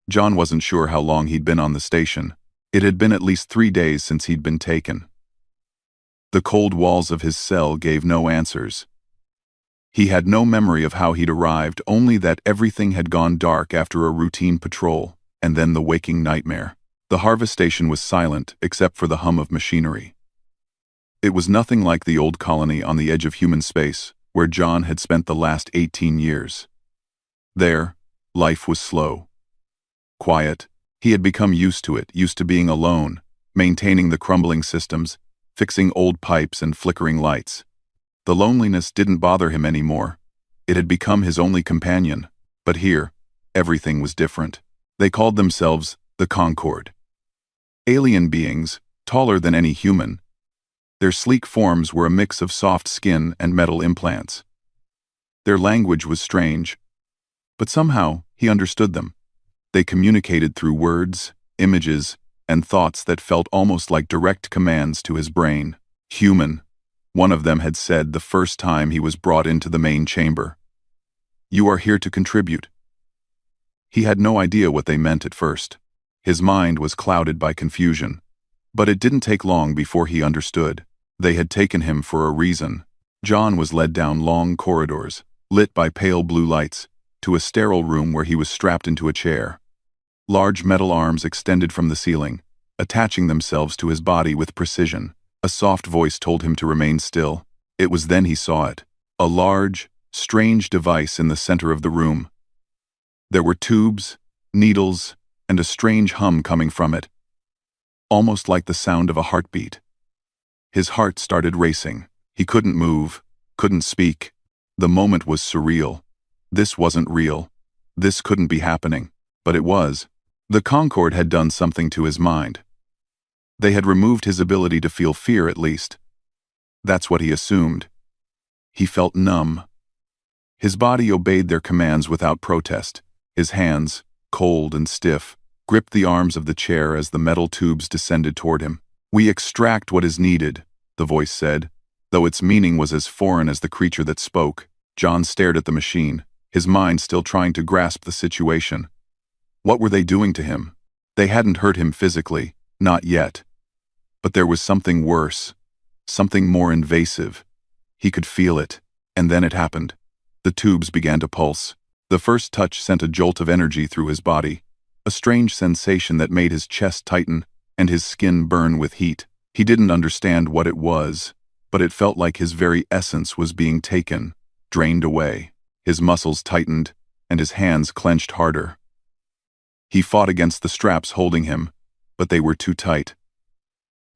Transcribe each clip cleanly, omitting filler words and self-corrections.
John wasn't sure how long he'd been on the station. It had been at least 3 days since he'd been taken. The cold walls of his cell gave no answers. He had no memory of how he'd arrived, only that everything had gone dark after a routine patrol, and then the waking nightmare. The harvest station was silent, except for the hum of machinery. It was nothing like the old colony on the edge of human space, where John had spent the last 18 years. There, life was slow. Quiet. He had become used to it, used to being alone, maintaining the crumbling systems, fixing old pipes and flickering lights. The loneliness didn't bother him anymore. It had become his only companion. But here, everything was different. They called themselves the Concord. Alien beings, taller than any human. Their sleek forms were a mix of soft skin and metal implants. Their language was strange, but somehow he understood them. They communicated through words, images, and thoughts that felt almost like direct commands to his brain. Human, one of them had said the first time he was brought into the main chamber. You are here to contribute. He had no idea what they meant at first. His mind was clouded by confusion. But it didn't take long before he understood. They had taken him for a reason. John was led down long corridors, lit by pale blue lights, to a sterile room where he was strapped into a chair. Large metal arms extended from the ceiling, attaching themselves to his body with precision. A soft voice told him to remain still. It was then he saw it. A large, strange device in the center of the room. There were tubes, needles, and a strange hum coming from it. Almost like the sound of a heartbeat. His heart started racing. He couldn't move, couldn't speak. The moment was surreal. This wasn't real. This couldn't be happening. But it was. The Concord had done something to his mind. They had removed his ability to feel fear, at least. That's what he assumed. He felt numb. His body obeyed their commands without protest. His hands, cold and stiff, gripped the arms of the chair as the metal tubes descended toward him. We extract what is needed, the voice said, though its meaning was as foreign as the creature that spoke. John stared at the machine, his mind still trying to grasp the situation. What were they doing to him? They hadn't hurt him physically, not yet. But there was something worse, something more invasive. He could feel it, and then it happened. The tubes began to pulse. The first touch sent a jolt of energy through his body, a strange sensation that made his chest tighten and his skin burn with heat. He didn't understand what it was, but it felt like his very essence was being taken, drained away. His muscles tightened, and his hands clenched harder. He fought against the straps holding him, but they were too tight.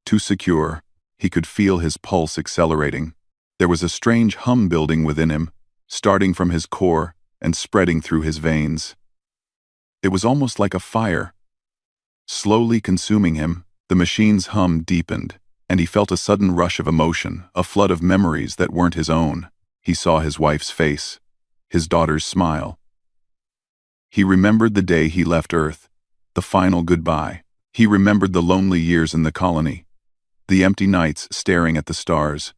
Too secure. He could feel his pulse accelerating. There was a strange hum building within him, starting from his core and spreading through his veins. It was almost like a fire. Slowly consuming him, the machine's hum deepened, and he felt a sudden rush of emotion, a flood of memories that weren't his own. He saw his wife's face, his daughter's smile. He remembered the day he left Earth, the final goodbye. He remembered the lonely years in the colony, the empty nights staring at the stars,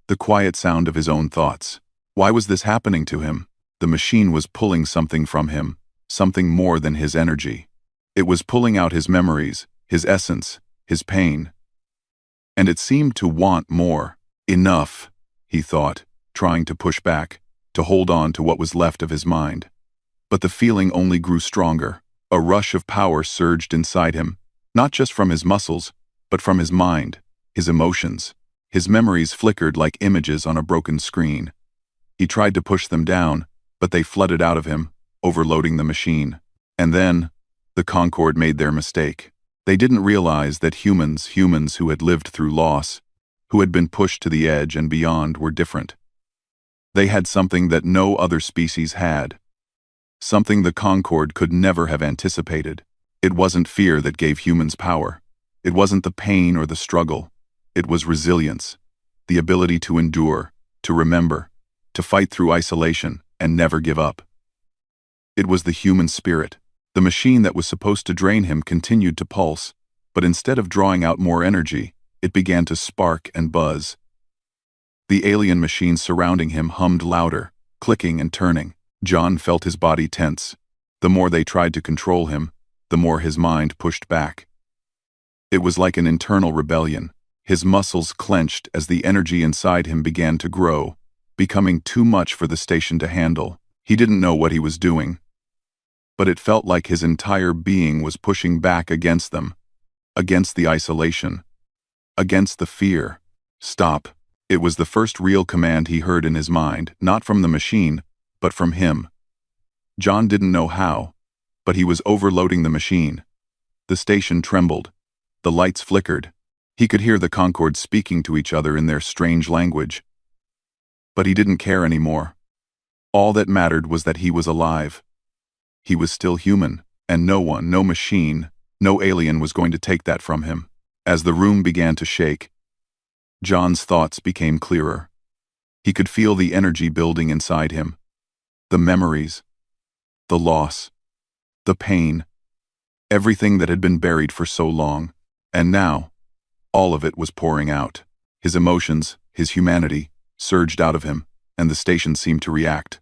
the quiet sound of his own thoughts. Why was this happening to him? The machine was pulling something from him, something more than his energy. It was pulling out his memories, his essence, his pain. And it seemed to want more. Enough, he thought, trying to push back, to hold on to what was left of his mind. But the feeling only grew stronger. A rush of power surged inside him, not just from his muscles, but from his mind, his emotions. His memories flickered like images on a broken screen. He tried to push them down, but they flooded out of him, overloading the machine. And then, the Concord made their mistake. They didn't realize that humans who had lived through loss, who had been pushed to the edge and beyond, were different. They had something that no other species had. Something the Concord could never have anticipated. It wasn't fear that gave humans power. It wasn't the pain or the struggle. It was resilience, the ability to endure, to remember, to fight through isolation and never give up. It was the human spirit. The machine that was supposed to drain him continued to pulse, but instead of drawing out more energy, it began to spark and buzz. The alien machine surrounding him hummed louder, clicking and turning. John felt his body tense. The more they tried to control him, the more his mind pushed back. It was like an internal rebellion. His muscles clenched as the energy inside him began to grow, becoming too much for the station to handle. He didn't know what he was doing, but it felt like his entire being was pushing back against them, against the isolation, against the fear. Stop. It was the first real command he heard in his mind, not from the machine, but from him. John didn't know how, but he was overloading the machine. The station trembled. The lights flickered. He could hear the Concords speaking to each other in their strange language. But he didn't care anymore. All that mattered was that he was alive. He was still human, and no one, no machine, no alien was going to take that from him. As the room began to shake, John's thoughts became clearer. He could feel the energy building inside him. The memories, the loss, the pain, everything that had been buried for so long. And now, all of it was pouring out. His emotions, his humanity, surged out of him, and the station seemed to react.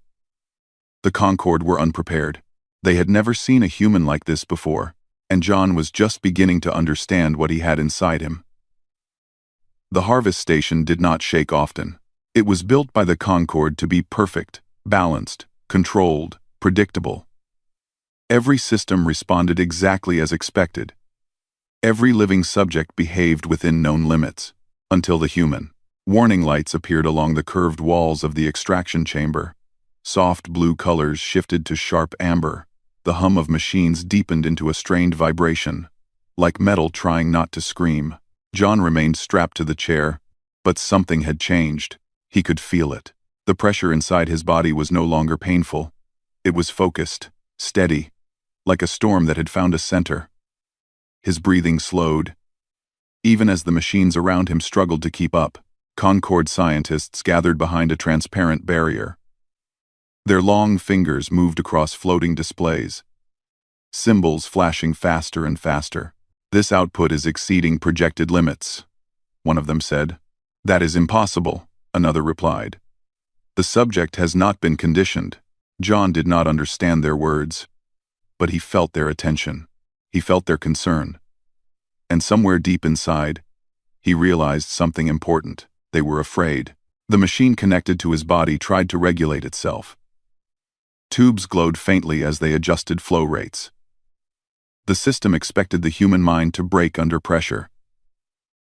The Concorde were unprepared. They had never seen a human like this before, and John was just beginning to understand what he had inside him. The harvest station did not shake often. It was built by the Concorde to be perfect, balanced, controlled, predictable. Every system responded exactly as expected. Every living subject behaved within known limits, until the human. Warning lights appeared along the curved walls of the extraction chamber. Soft blue colors shifted to sharp amber. The hum of machines deepened into a strained vibration, like metal trying not to scream. John remained strapped to the chair, but something had changed. He could feel it. The pressure inside his body was no longer painful. It was focused, steady, like a storm that had found a center. His breathing slowed. Even as the machines around him struggled to keep up, Concorde scientists gathered behind a transparent barrier. Their long fingers moved across floating displays, symbols flashing faster and faster. "This output is exceeding projected limits," one of them said. "That is impossible," another replied. "The subject has not been conditioned." John did not understand their words, but he felt their attention. He felt their concern. And somewhere deep inside, he realized something important. They were afraid. The machine connected to his body tried to regulate itself. Tubes glowed faintly as they adjusted flow rates. The system expected the human mind to break under pressure,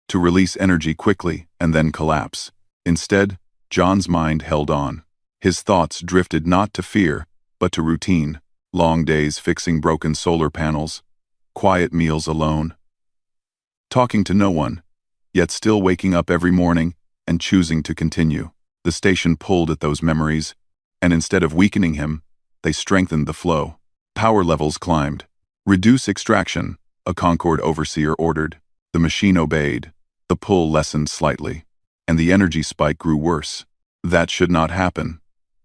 to release energy quickly and then collapse. Instead, John's mind held on. His thoughts drifted not to fear, but to routine. Long days fixing broken solar panels, quiet meals alone, talking to no one, yet still waking up every morning and choosing to continue. The station pulled at those memories, and instead of weakening him, they strengthened the flow. Power levels climbed. "Reduce extraction," a Concorde overseer ordered. The machine obeyed. The pull lessened slightly, and the energy spike grew worse. "That should not happen,"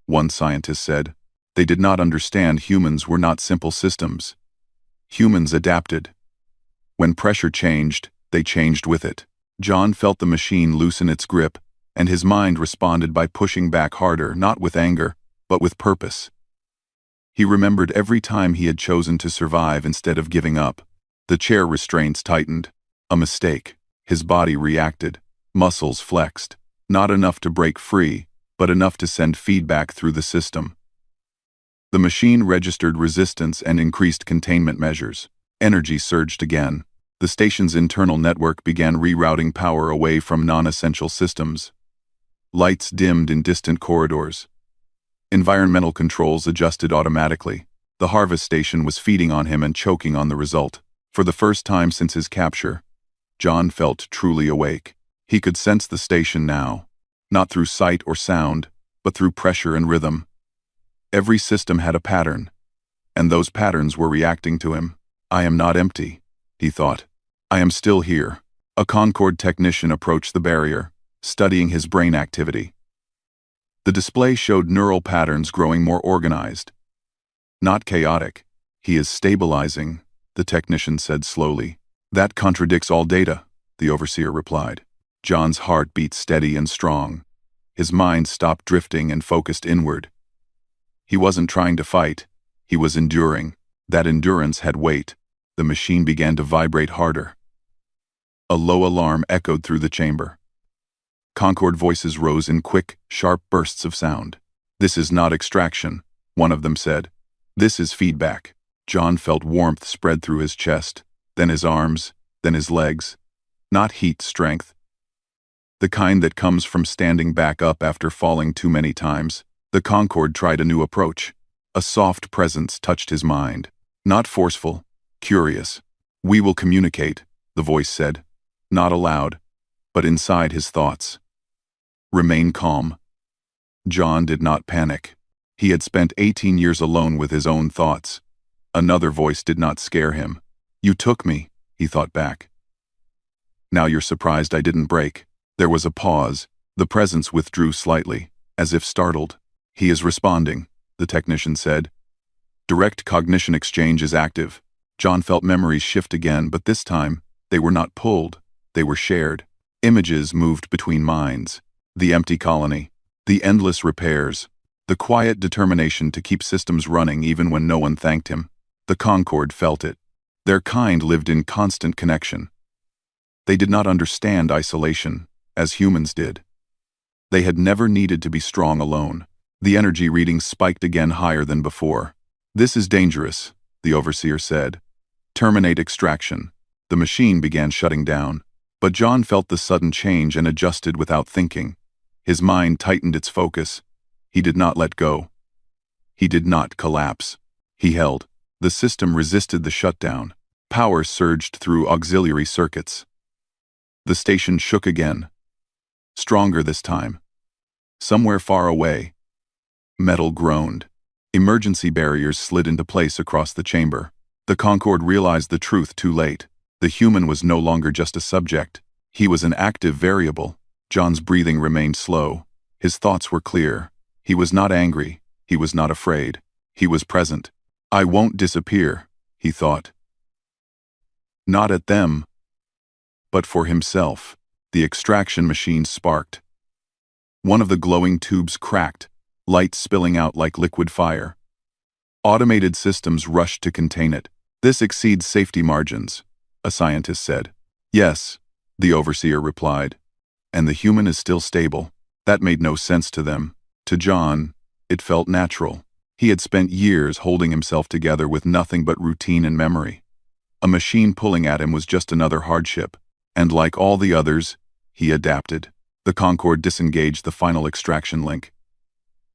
one scientist said. They did not understand humans were not simple systems. Humans adapted. When pressure changed, they changed with it. John felt the machine loosen its grip, and his mind responded by pushing back harder, not with anger, but with purpose. He remembered every time he had chosen to survive instead of giving up. The chair restraints tightened. A mistake. His body reacted. Muscles flexed. Not enough to break free, but enough to send feedback through the system. The machine registered resistance and increased containment measures. Energy surged again. The station's internal network began rerouting power away from non-essential systems. Lights dimmed in distant corridors. Environmental controls adjusted automatically. The harvest station was feeding on him and choking on the result. For the first time since his capture, John felt truly awake. He could sense the station now, not through sight or sound, but through pressure and rhythm. Every system had a pattern, and those patterns were reacting to him. "I am not empty," he thought. "I am still here." A Concorde technician approached the barrier, studying his brain activity. The display showed neural patterns growing more organized. "Not chaotic. He is stabilizing," the technician said slowly. "That contradicts all data," the overseer replied. John's heart beat steady and strong. His mind stopped drifting and focused inward. He wasn't trying to fight. He was enduring. That endurance had weight. The machine began to vibrate harder. A low alarm echoed through the chamber. Concord voices rose in quick, sharp bursts of sound. "This is not extraction," one of them said. "This is feedback." John felt warmth spread through his chest, then his arms, then his legs. Not heat strength. The kind that comes from standing back up after falling too many times. The Concord tried a new approach. A soft presence touched his mind. Not forceful, curious. "We will communicate," the voice said. Not aloud, but inside his thoughts. "Remain calm." John did not panic. He had spent 18 years alone with his own thoughts. Another voice did not scare him. "You took me," he thought back. "Now you're surprised I didn't break." There was a pause. The presence withdrew slightly, as if startled. "He is responding," the technician said. "Direct cognition exchange is active." John felt memories shift again, but this time, they were not pulled. They were shared. Images moved between minds. The empty colony. The endless repairs. The quiet determination to keep systems running even when no one thanked him. The Concord felt it. Their kind lived in constant connection. They did not understand isolation, as humans did. They had never needed to be strong alone. The energy reading spiked again higher than before. "This is dangerous," the overseer said. "Terminate extraction." The machine began shutting down. But John felt the sudden change and adjusted without thinking. His mind tightened its focus. He did not let go. He did not collapse. He held. The system resisted the shutdown. Power surged through auxiliary circuits. The station shook again. Stronger this time. Somewhere far away. Metal groaned. Emergency barriers slid into place across the chamber. The Concord realized the truth too late. The human was no longer just a subject. He was an active variable. John's breathing remained slow. His thoughts were clear. He was not angry. He was not afraid. He was present. "I won't disappear," he thought. Not at them, but for himself. The extraction machine sparked. One of the glowing tubes cracked, light spilling out like liquid fire. Automated systems rushed to contain it. "This exceeds safety margins," a scientist said. "Yes," the overseer replied. "And the human is still stable." That made no sense to them. To John, it felt natural. He had spent years holding himself together with nothing but routine and memory. A machine pulling at him was just another hardship. And like all the others, he adapted. The Concord disengaged the final extraction link.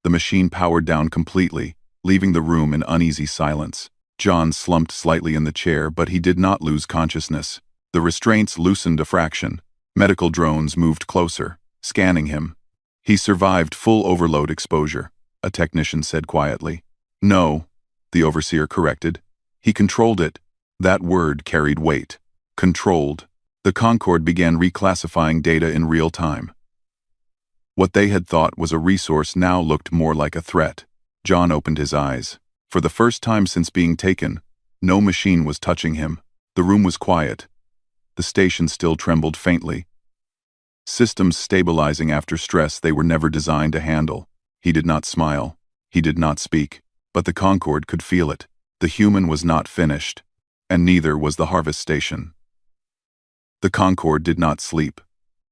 The machine powered down completely, leaving the room in uneasy silence. John slumped slightly in the chair, but he did not lose consciousness. The restraints loosened a fraction. Medical drones moved closer, scanning him. "He survived full overload exposure," a technician said quietly. "No," the overseer corrected. "He controlled it." That word carried weight. Controlled. The Concord began reclassifying data in real time. What they had thought was a resource now looked more like a threat. John opened his eyes. For the first time since being taken, no machine was touching him. The room was quiet. The station still trembled faintly. Systems stabilizing after stress they were never designed to handle. He did not smile. He did not speak. But the Concord could feel it. The human was not finished. And neither was the harvest station. The Concord did not sleep.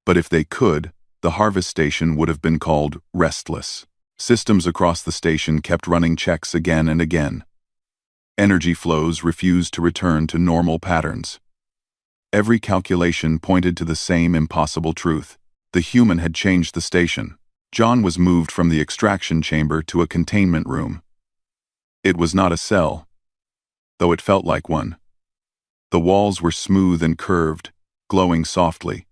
But if they could, the harvest station would have been called restless. Systems across the station kept running checks again and again. Energy flows refused to return to normal patterns. Every calculation pointed to the same impossible truth. The human had changed the station. John was moved from the extraction chamber to a containment room. It was not a cell, though it felt like one. The walls were smooth and curved, glowing softly.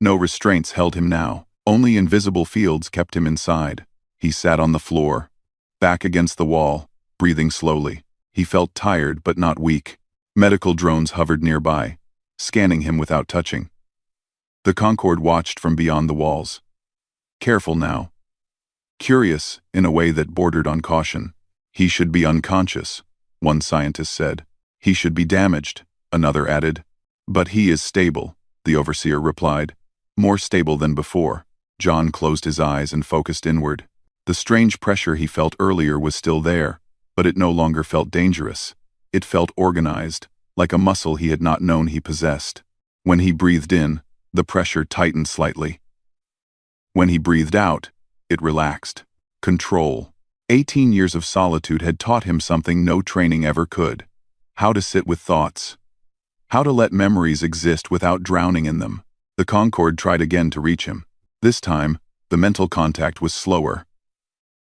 No restraints held him now. Only invisible fields kept him inside. He sat on the floor, back against the wall, breathing slowly. He felt tired but not weak. Medical drones hovered nearby, scanning him without touching. The Concord watched from beyond the walls. Careful now. Curious in a way that bordered on caution. "He should be unconscious," one scientist said. "He should be damaged," another added. "But he is stable," the overseer replied. "More stable than before." John closed his eyes and focused inward. The strange pressure he felt earlier was still there, but it no longer felt dangerous. It felt organized, like a muscle he had not known he possessed. When he breathed in, the pressure tightened slightly. When he breathed out, it relaxed. Control. 18 years of solitude had taught him something no training ever could. How to sit with thoughts. How to let memories exist without drowning in them. The Concorde tried again to reach him. This time, the mental contact was slower.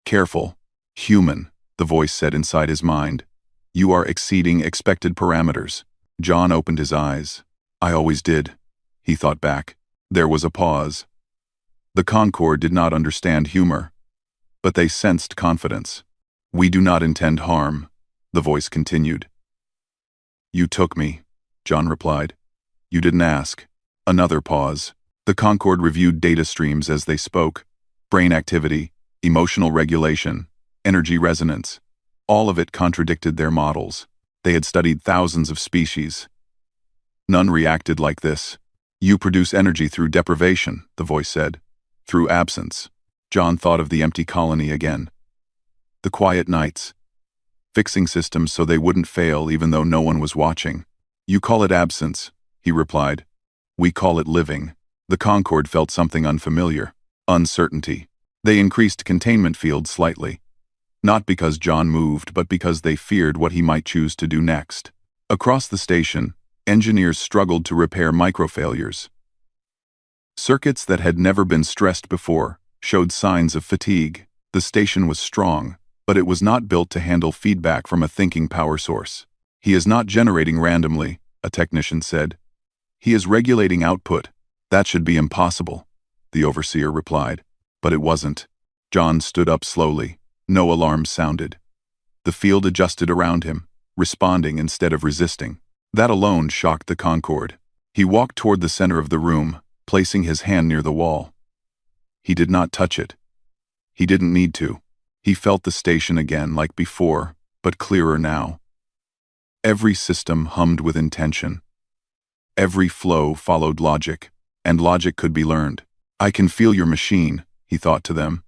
Careful. Human, the voice said inside his mind. You are exceeding expected parameters. John opened his eyes. I always did, he thought back. There was a pause. The Concorde did not understand humor, but they sensed confidence. We do not intend harm, the voice continued. You took me, John replied. You didn't ask. Another pause. The Concorde reviewed data streams as they spoke. Brain activity, emotional regulation, energy resonance. All of it contradicted their models. They had studied thousands of species. None reacted like this. You produce energy through deprivation, the voice said. Through absence. John thought of the empty colony again. The quiet nights. Fixing systems so they wouldn't fail even though no one was watching. You call it absence, he replied. We call it living. The Concorde felt something unfamiliar. Uncertainty. They increased containment fields slightly. Not because John moved, but because they feared what he might choose to do next. Across the station, engineers struggled to repair microfailures. Circuits that had never been stressed before showed signs of fatigue. The station was strong, but it was not built to handle feedback from a thinking power source. He is not generating randomly, a technician said. He is regulating output. That should be impossible, the overseer replied. But it wasn't. John stood up slowly. No alarms sounded. The field adjusted around him, responding instead of resisting. That alone shocked the Concorde. He walked toward the center of the room, placing his hand near the wall. He did not touch it. He didn't need to. He felt the station again like before, but clearer now. Every system hummed with intention. Every flow followed logic, and logic could be learned. I can feel your machine, he thought to them.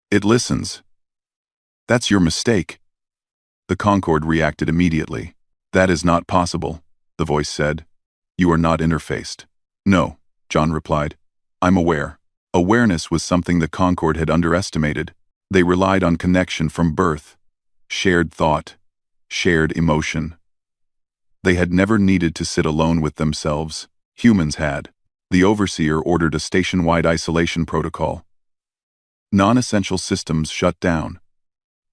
It listens. That's your mistake. The Concorde reacted immediately. That is not possible, the voice said. You are not interfaced. No, John replied. I'm aware. Awareness was something the Concorde had underestimated. They relied on connection from birth, shared thought, shared emotion. They had never needed to sit alone with themselves. Humans had. The overseer ordered a station-wide isolation protocol. Non-essential systems shut down.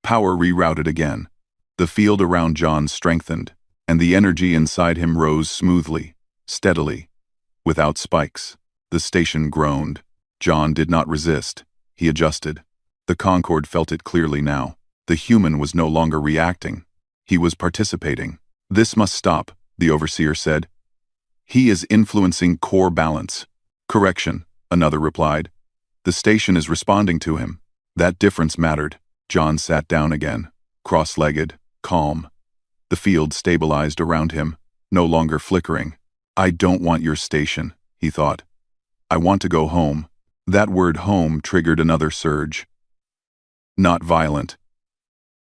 Power rerouted again. The field around John strengthened, and the energy inside him rose smoothly, steadily, without spikes. The station groaned. John did not resist. He adjusted. The Concorde felt it clearly now. The human was no longer reacting. He was participating. This must stop, the overseer said. He is influencing core balance. Correction, another replied. The station is responding to him. That difference mattered. John sat down again, cross-legged, calm. The field stabilized around him, no longer flickering. I don't want your station, he thought. I want to go home. That word home triggered another surge. Not violent.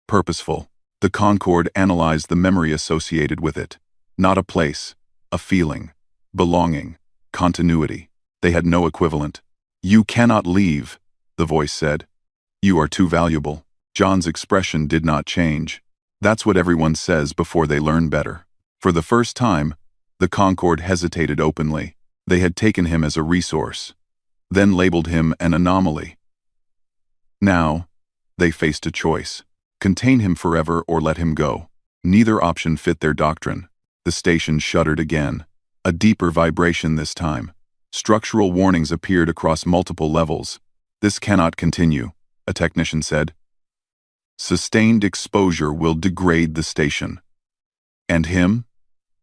Purposeful. The Concorde analyzed the memory associated with it. Not a place, a feeling, belonging, continuity. They had no equivalent. You cannot leave, the voice said. You are too valuable. John's expression did not change. That's what everyone says before they learn better. For the first time, the Concorde hesitated openly. They had taken him as a resource, then labeled him an anomaly. Now, they faced a choice. Contain him forever or let him go. Neither option fit their doctrine. The station shuddered again. A deeper vibration this time. Structural warnings appeared across multiple levels. This cannot continue, a technician said. Sustained exposure will degrade the station. And him?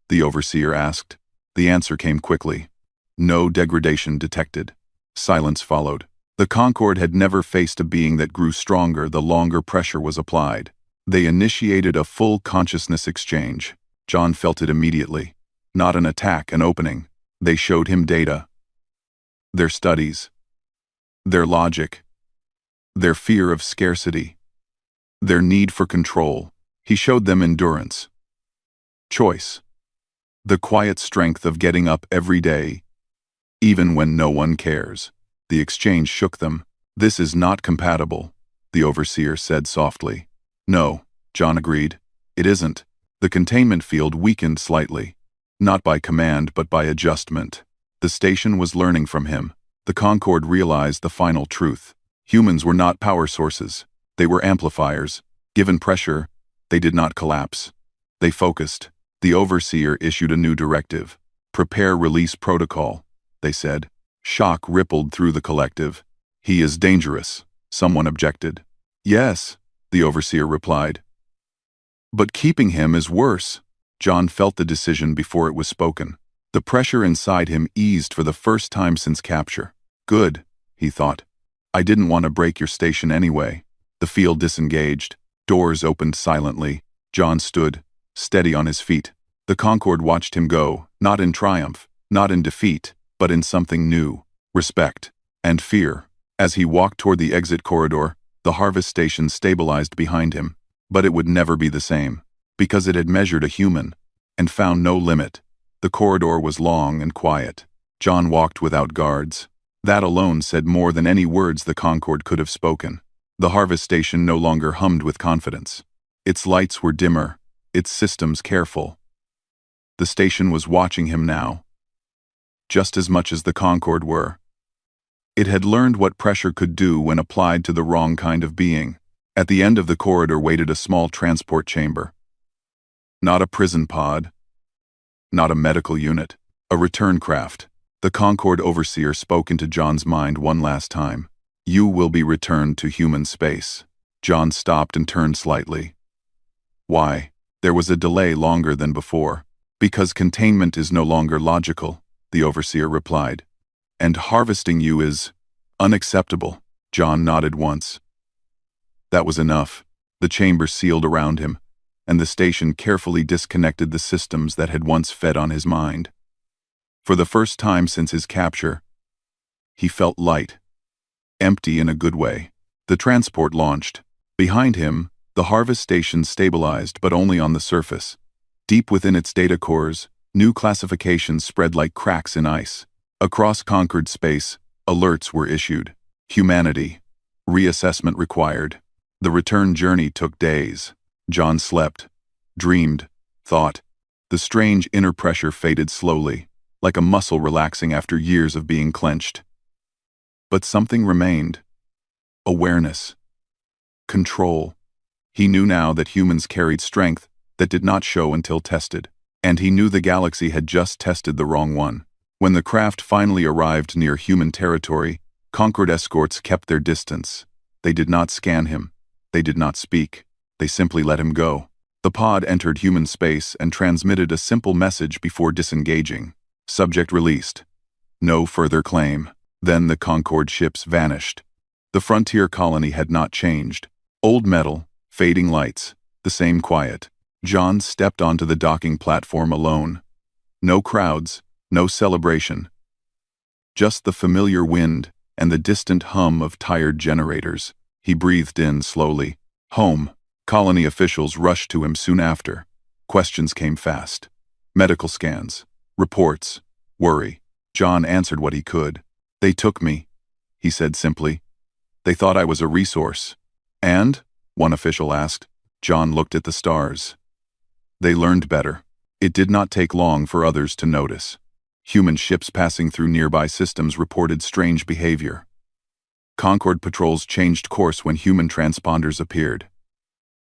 The overseer asked. The answer came quickly. No degradation detected. Silence followed. The Concorde had never faced a being that grew stronger the longer pressure was applied. They initiated a full consciousness exchange. John felt it immediately. Not an attack, an opening. They showed him data. Their studies. Their logic. Their fear of scarcity. Their need for control. He showed them endurance. Choice. The quiet strength of getting up every day, even when no one cares. The exchange shook them. "This is not compatible," the overseer said softly. "No," John agreed. "It isn't." The containment field weakened slightly. Not by command but by adjustment. The station was learning from him. The Concorde realized the final truth. Humans were not power sources. They were amplifiers. Given pressure, they did not collapse. They focused. The overseer issued a new directive. "Prepare release protocol," they said. Shock rippled through the collective. "He is dangerous," someone objected. "Yes," the overseer replied. "But keeping him is worse." John felt the decision before it was spoken. The pressure inside him eased for the first time since capture. "Good," he thought. "I didn't want to break your station anyway." The field disengaged. Doors opened silently. John stood, steady on his feet. The Concorde watched him go, not in triumph, not in defeat, but in something new: respect and fear. As he walked toward the exit corridor, the harvest station stabilized behind him. But it would never be the same, because it had measured a human and found no limit. The corridor was long and quiet. John walked without guards. That alone said more than any words the Concorde could have spoken. The harvest station no longer hummed with confidence. Its lights were dimmer, its systems careful. The station was watching him now, just as much as the Concorde were. It had learned what pressure could do when applied to the wrong kind of being. At the end of the corridor waited a small transport chamber. Not a prison pod, not a medical unit, a return craft. The Concorde overseer spoke into John's mind one last time. "You will be returned to human space." John stopped and turned slightly. "Why?" There was a delay longer than before. "Because containment is no longer logical," the overseer replied. "And harvesting you is unacceptable." John nodded once. That was enough. The chamber sealed around him, and the station carefully disconnected the systems that had once fed on his mind. For the first time since his capture, he felt light. Empty in a good way. The transport launched. Behind him, the harvest station stabilized, but only on the surface. Deep within its data cores, new classifications spread like cracks in ice. Across conquered space, alerts were issued. Humanity. Reassessment required. The return journey took days. John slept, dreamed, thought. The strange inner pressure faded slowly, like a muscle relaxing after years of being clenched. But something remained. Awareness. Control. He knew now that humans carried strength that did not show until tested. And he knew the galaxy had just tested the wrong one. When the craft finally arrived near human territory, Concorde escorts kept their distance. They did not scan him. They did not speak. They simply let him go. The pod entered human space and transmitted a simple message before disengaging. Subject released. No further claim. Then the Concorde ships vanished. The frontier colony had not changed. Old metal, fading lights, the same quiet. John stepped onto the docking platform alone. No crowds, no celebration. Just the familiar wind and the distant hum of tired generators. He breathed in slowly. Home. Colony officials rushed to him soon after. Questions came fast. Medical scans, reports, worry. John answered what he could. "They took me," he said simply. "They thought I was a resource." "And?" one official asked. John looked at the stars. They learned better. It did not take long for others to notice. Human ships passing through nearby systems reported strange behavior. Concorde patrols changed course when human transponders appeared.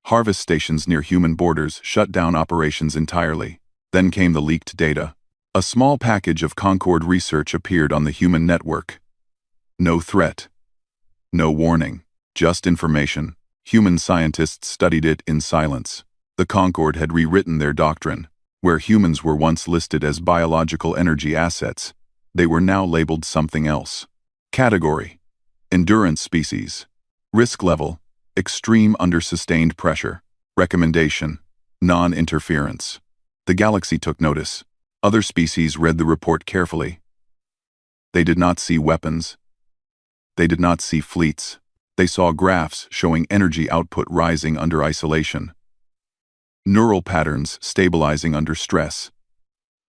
Harvest stations near human borders shut down operations entirely. Then came the leaked data. A small package of Concorde research appeared on the human network. No threat. No warning. Just information. Human scientists studied it in silence. The Concorde had rewritten their doctrine. Where humans were once listed as biological energy assets, they were now labeled something else. Category: endurance species. Risk level: extreme under sustained pressure. Recommendation: non-interference. The galaxy took notice. Other species read the report carefully. They did not see weapons. They did not see fleets. They saw graphs showing energy output rising under isolation. Neural patterns stabilizing under stress.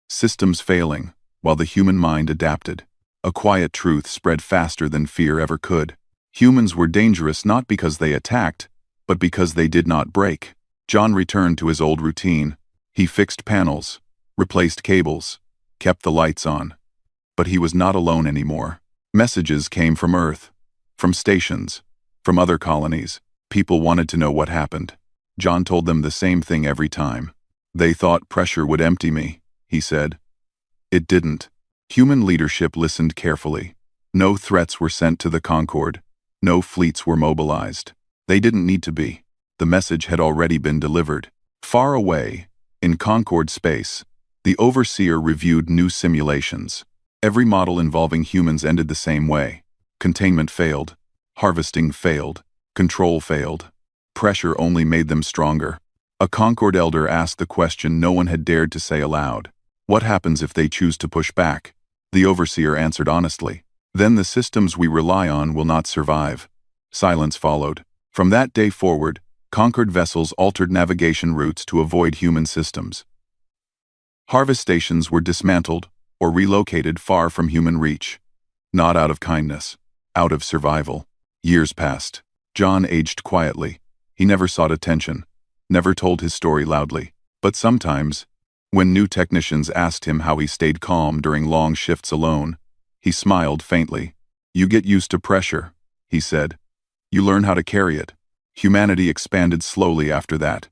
Systems failing, while the human mind adapted. A quiet truth spread faster than fear ever could. Humans were dangerous not because they attacked, but because they did not break. John returned to his old routine. He fixed panels, replaced cables, kept the lights on. But he was not alone anymore. Messages came from Earth, from stations, from other colonies. People wanted to know what happened. John told them the same thing every time. They thought pressure would empty me, he said. It didn't. Human leadership listened carefully. No threats were sent to the Concorde. No fleets were mobilized. They didn't need to be. The message had already been delivered. Far away, in Concorde space, the Overseer reviewed new simulations. Every model involving humans ended the same way. Containment failed. Harvesting failed. Control failed. Pressure only made them stronger. A Concorde elder asked the question no one had dared to say aloud. What happens if they choose to push back? The Overseer answered honestly. Then the systems we rely on will not survive. Silence followed. From that day forward, Concorde vessels altered navigation routes to avoid human systems. Harvest stations were dismantled or relocated far from human reach. Not out of kindness, out of survival. Years passed. John aged quietly. He never sought attention, never told his story loudly. But sometimes, when new technicians asked him how he stayed calm during long shifts alone, he smiled faintly. You get used to pressure, he said. You learn how to carry it. Humanity expanded slowly after that,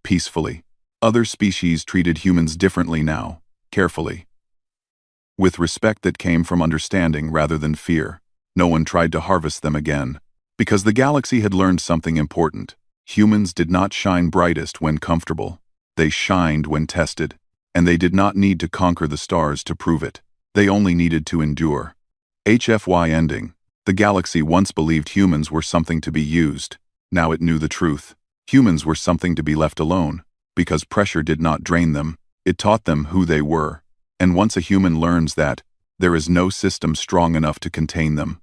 peacefully. Other species treated humans differently now, carefully. With respect that came from understanding rather than fear. No one tried to harvest them again. Because the galaxy had learned something important. Humans did not shine brightest when comfortable. They shined when tested. And they did not need to conquer the stars to prove it. They only needed to endure. HFY ending. The galaxy once believed humans were something to be used. Now it knew the truth. Humans were something to be left alone. Because pressure did not drain them, it taught them who they were. And once a human learns that, there is no system strong enough to contain them.